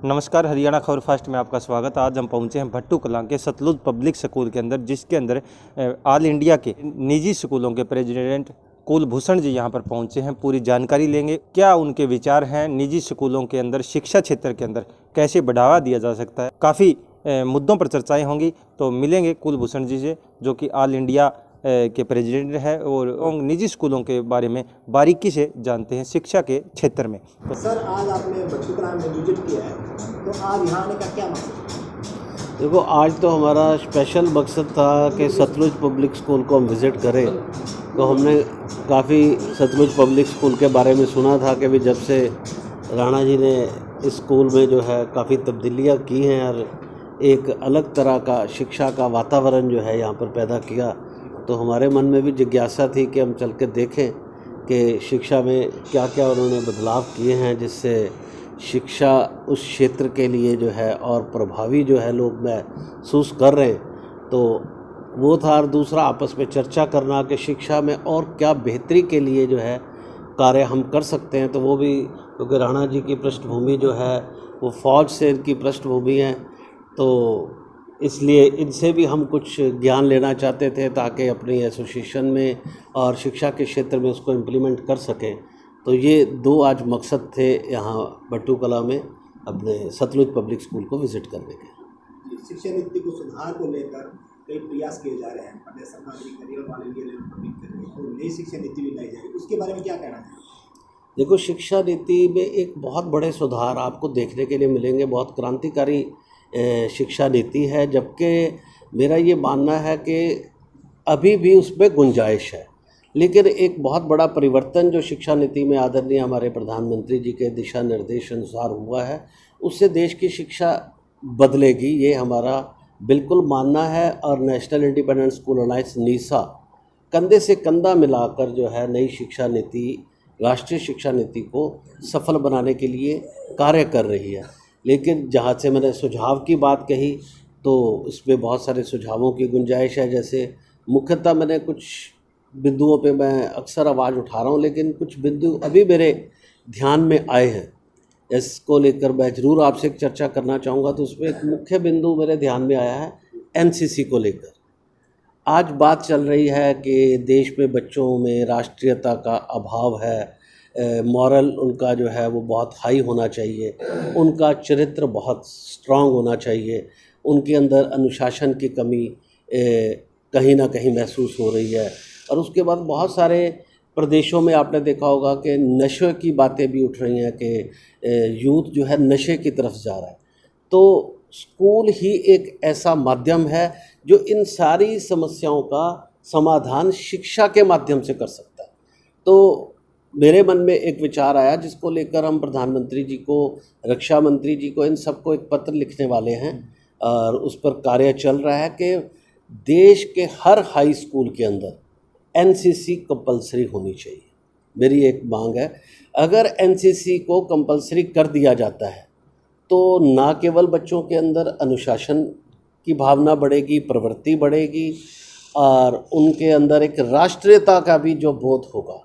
नमस्कार, हरियाणा खबर फास्ट में आपका स्वागत। आज हम पहुंचे हैं भट्टू कलां के सतलुज पब्लिक स्कूल के अंदर, जिसके अंदर ऑल इंडिया के निजी स्कूलों के प्रेसिडेंट कुलभूषण जी यहां पर पहुंचे हैं। पूरी जानकारी लेंगे, क्या उनके विचार हैं निजी स्कूलों के अंदर शिक्षा क्षेत्र के अंदर कैसे बढ़ावा दिया जा सकता है। काफ़ी मुद्दों पर चर्चाएँ होंगी, तो मिलेंगे कुलभूषण जी से, जो कि ऑल इंडिया के प्रेसिडेंट है और निजी स्कूलों के बारे में बारीकी से जानते हैं शिक्षा के क्षेत्र में। तो सर, आज आपने भट्टू कलां में विजिट किया है, तो आज यहाँ आने का क्या मकसद है? देखो, आज तो हमारा स्पेशल मकसद था कि सतलुज पब्लिक स्कूल को हम विज़िट करें। तो हमने काफ़ी सतलुज पब्लिक स्कूल के बारे में सुना था कि भी जब से राणा जी ने इस स्कूल में जो है काफ़ी तब्दीलियाँ की हैं और एक अलग तरह का शिक्षा का वातावरण जो है यहाँ पर पैदा किया, तो हमारे मन में भी जिज्ञासा थी कि हम चल के देखें कि शिक्षा में क्या क्या उन्होंने बदलाव किए हैं, जिससे शिक्षा उस क्षेत्र के लिए जो है और प्रभावी जो है लोग महसूस कर रहे हैं। तो वो था। और दूसरा, आपस में चर्चा करना कि शिक्षा में और क्या बेहतरी के लिए जो है कार्य हम कर सकते हैं। तो वो भी, क्योंकि राणा जी की पृष्ठभूमि जो है वो फ़ौज से इनकी पृष्ठभूमि है, तो इसलिए इनसे भी हम कुछ ज्ञान लेना चाहते थे ताकि अपनी एसोसिएशन में और शिक्षा के क्षेत्र में उसको इम्प्लीमेंट कर सकें। तो ये दो आज मकसद थे यहाँ भट्टू कलां में अपने सतलुज पब्लिक स्कूल को विज़िट करने के। शिक्षा नीति को सुधार को लेकर कई प्रयास किए जा रहे हैं, प्रदेश सरकार भी कर रही है और ऑल इंडिया लेवल पर भी कर रही है, तो नई शिक्षा नीति भी लाई जा रही है, उसके बारे में क्या कहना चाहिए? देखो, शिक्षा नीति में एक बहुत बड़े सुधार आपको देखने के लिए मिलेंगे। बहुत क्रांतिकारी शिक्षा नीति है, जबकि मेरा ये मानना है कि अभी भी उसमें गुंजाइश है। लेकिन एक बहुत बड़ा परिवर्तन जो शिक्षा नीति में आदरणीय हमारे प्रधानमंत्री जी के दिशा निर्देश अनुसार हुआ है, उससे देश की शिक्षा बदलेगी, ये हमारा बिल्कुल मानना है। और national independent school alliance NISA कंधे से कंधा मिलाकर जो है नई शिक्षा नीति, राष्ट्रीय शिक्षा नीति को सफल बनाने के लिए कार्य कर रही है। लेकिन जहाँ से मैंने सुझाव की बात कही, तो इसमें बहुत सारे सुझावों की गुंजाइश है। जैसे मुख्यतः मैंने कुछ बिंदुओं पे मैं अक्सर आवाज़ उठा रहा हूँ, लेकिन कुछ बिंदु अभी मेरे ध्यान में आए हैं, इसको लेकर मैं ज़रूर आपसे एक चर्चा करना चाहूँगा। तो उसमें एक मुख्य बिंदु मेरे ध्यान में आया है एनसीसी को लेकर। आज बात चल रही है कि देश में बच्चों में राष्ट्रीयता का अभाव है, मॉरल उनका जो है वो बहुत हाई होना चाहिए, उनका चरित्र बहुत स्ट्रांग होना चाहिए, उनके अंदर अनुशासन की कमी कहीं ना कहीं महसूस हो रही है। और उसके बाद बहुत सारे प्रदेशों में आपने देखा होगा कि नशे की बातें भी उठ रही हैं कि यूथ जो है नशे की तरफ जा रहा है। तो स्कूल ही एक ऐसा माध्यम है जो इन सारी समस्याओं का समाधान शिक्षा के माध्यम से कर सकता है। तो मेरे मन में एक विचार आया, जिसको लेकर हम प्रधानमंत्री जी को, रक्षा मंत्री जी को, इन सबको एक पत्र लिखने वाले हैं और उस पर कार्य चल रहा है कि देश के हर हाई स्कूल के अंदर एनसीसी कंपलसरी होनी चाहिए। मेरी एक मांग है, अगर एनसीसी को कंपलसरी कर दिया जाता है तो ना केवल बच्चों के अंदर अनुशासन की भावना बढ़ेगी, प्रवृत्ति बढ़ेगी, और उनके अंदर एक राष्ट्रीयता का भी जो बोध होगा,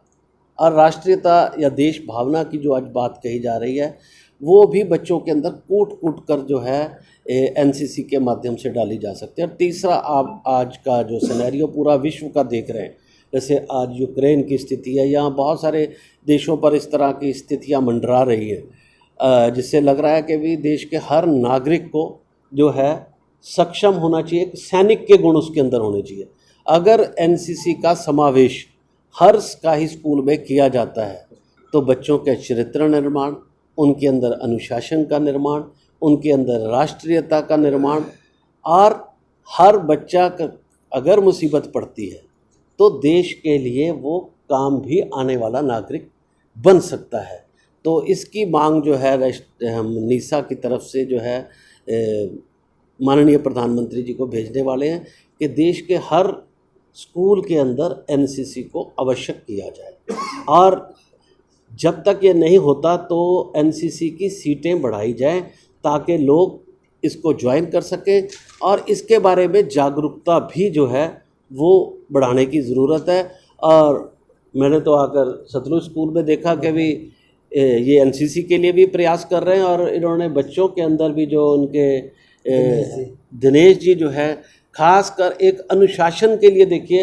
और राष्ट्रीयता या देश भावना की जो आज बात कही जा रही है, वो भी बच्चों के अंदर कूट कूट कर जो है एनसीसी के माध्यम से डाली जा सकती है। और तीसरा, आप आज का जो सिनेरियो पूरा विश्व का देख रहे हैं, जैसे आज यूक्रेन की स्थिति है, यहाँ बहुत सारे देशों पर इस तरह की स्थितियाँ मंडरा रही हैं, जिससे लग रहा है कि भी देश के हर नागरिक को जो है सक्षम होना चाहिए, एक सैनिक के गुण उसके अंदर होने चाहिए। अगर एनसीसी का समावेश हर ही स्कूल में किया जाता है तो बच्चों के चरित्र निर्माण, उनके अंदर अनुशासन का निर्माण, उनके अंदर राष्ट्रीयता का निर्माण, और हर बच्चा का अगर मुसीबत पड़ती है तो देश के लिए वो काम भी आने वाला नागरिक बन सकता है। तो इसकी मांग जो है हम नीसा की तरफ से जो है माननीय प्रधानमंत्री जी को भेजने वाले हैं कि देश के हर स्कूल के अंदर एनसीसी को आवश्यक किया जाए। और जब तक ये नहीं होता तो एनसीसी की सीटें बढ़ाई जाएं ताकि लोग इसको ज्वाइन कर सकें, और इसके बारे में जागरूकता भी जो है वो बढ़ाने की ज़रूरत है। और मैंने तो आकर सतलुज स्कूल में देखा कि भी ये एनसीसी के लिए भी प्रयास कर रहे हैं और इन्होंने बच्चों के अंदर भी जो उनके दिनेश जी जो है खासकर एक अनुशासन के लिए देखिए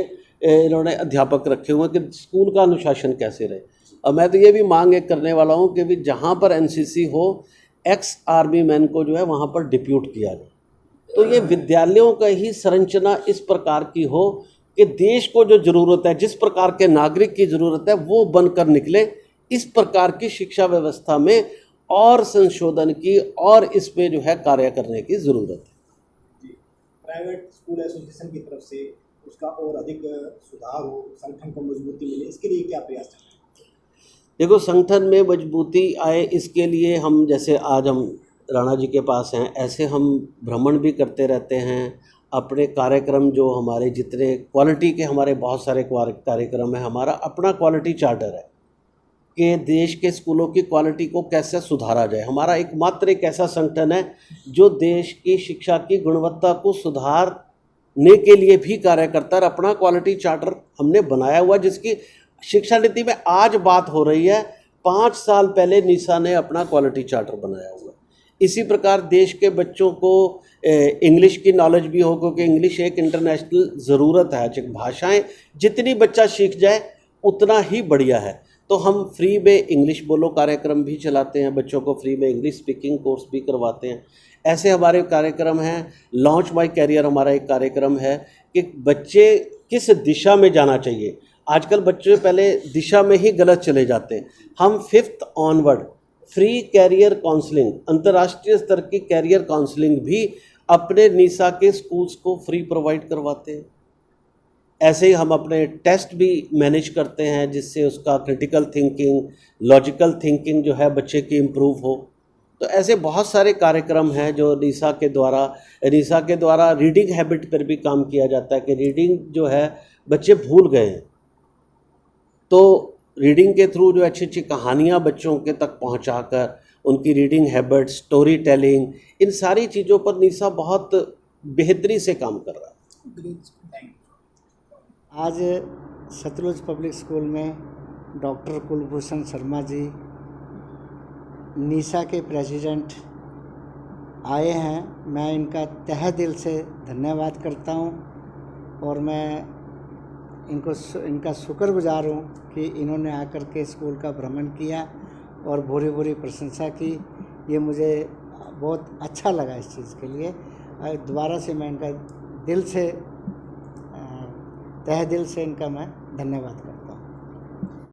इन्होंने अध्यापक रखे हुए हैं कि स्कूल का अनुशासन कैसे रहे। और मैं तो ये भी मांग एक करने वाला हूँ कि भी जहाँ पर एनसीसी हो एक्स आर्मी मैन को जो है वहाँ पर डिप्यूट किया जाए। तो ये विद्यालयों का ही संरचना इस प्रकार की हो कि देश को जो ज़रूरत है, जिस प्रकार के नागरिक की ज़रूरत है वो बनकर निकले। इस प्रकार की शिक्षा व्यवस्था में और संशोधन की और इस पे जो है कार्य करने की ज़रूरत है। प्राइवेट स्कूल एसोसिएशन की तरफ से उसका और अधिक सुधार हो, संगठन को मजबूती मिले, इसके लिए क्या प्रयास चल रहे हैं? देखो, संगठन में मजबूती आए इसके लिए हम, जैसे आज हम राणा जी के पास हैं, ऐसे हम भ्रमण भी करते रहते हैं। अपने कार्यक्रम जो हमारे जितने क्वालिटी के हमारे बहुत सारे कार्यक्रम हैं, हमारा अपना क्वालिटी चार्टर है कि देश के स्कूलों की क्वालिटी को कैसे सुधारा जाए। हमारा एकमात्र एक ऐसा संगठन है जो देश की शिक्षा की गुणवत्ता को सुधारने के लिए भी कार्य करता है। अपना क्वालिटी चार्टर हमने बनाया हुआ, जिसकी शिक्षा नीति में आज बात हो रही है। 5 साल पहले निशा ने अपना क्वालिटी चार्टर बनाया हुआ। इसी प्रकार देश के बच्चों को इंग्लिश की नॉलेज भी हो, क्योंकि इंग्लिश एक इंटरनेशनल ज़रूरत है। भाषाएं जितनी बच्चा सीख जाए उतना ही बढ़िया है। तो हम फ्री में इंग्लिश बोलो कार्यक्रम भी चलाते हैं, बच्चों को फ्री में इंग्लिश स्पीकिंग कोर्स भी करवाते हैं। ऐसे हमारे कार्यक्रम हैं। लॉन्च माय कैरियर हमारा एक कार्यक्रम है कि बच्चे किस दिशा में जाना चाहिए। आजकल बच्चे पहले दिशा में ही गलत चले जाते हैं। हम 5th onward free career counselling, अंतर्राष्ट्रीय स्तर की कैरियर काउंसलिंग भी अपने निशा के स्कूल्स को फ्री प्रोवाइड करवाते हैं। ऐसे ही हम अपने टेस्ट भी मैनेज करते हैं, जिससे उसका क्रिटिकल थिंकिंग, लॉजिकल थिंकिंग जो है बच्चे की इम्प्रूव हो। तो ऐसे बहुत सारे कार्यक्रम हैं जो निशा के द्वारा रीडिंग हैबिट पर भी काम किया जाता है कि रीडिंग जो है बच्चे भूल गए हैं, तो रीडिंग के थ्रू जो अच्छी अच्छी कहानियाँ बच्चों के तक पहुँचाकर उनकी रीडिंग हैबिट, स्टोरी टेलिंग, इन सारी चीज़ों पर निशा बहुत बेहतरी से काम कर रहा है। आज सतलुज पब्लिक स्कूल में डॉक्टर कुलभूषण शर्मा जी निशा के प्रेसिडेंट आए हैं। मैं इनका तहे दिल से धन्यवाद करता हूं और मैं इनका शुक्रगुजार हूं कि इन्होंने आकर के स्कूल का भ्रमण किया और भूरी भूरी प्रशंसा की। ये मुझे बहुत अच्छा लगा इस चीज़ के लिए। दोबारा से मैं इनका तहे दिल से इनका मैं धन्यवाद करता हूँ।